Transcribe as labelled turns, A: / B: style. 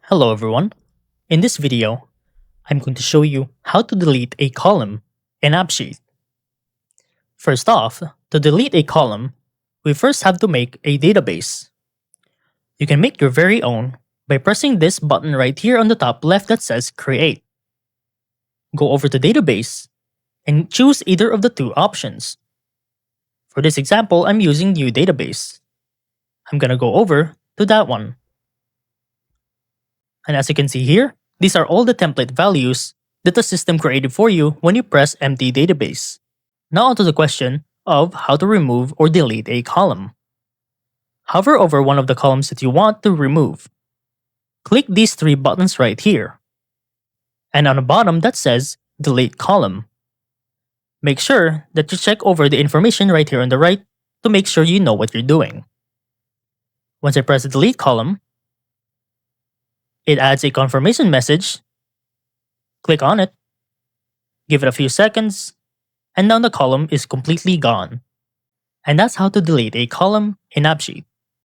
A: Hello everyone. In this video, I'm going to show you how to delete a column in AppSheet. First off, to delete a column, we first have to make a database. You can make your very own by pressing this button right here on the top left that says Create. Go over to Database and choose either of the two options. For this example, I'm using New Database. I'm gonna go over to that one. And as you can see here, these are all the template values that the system created for you when you press Empty Database. Now onto the question of how to remove or delete a column. Hover over one of the columns that you want to remove. Click these three buttons right here. And on the bottom that says Delete Column. Make sure that you check over the information right here on the right to make sure you know what you're doing. Once I press the Delete Column, it adds a confirmation message. Click on it, give it a few seconds, and now the column is completely gone. And that's how to delete a column in AppSheet.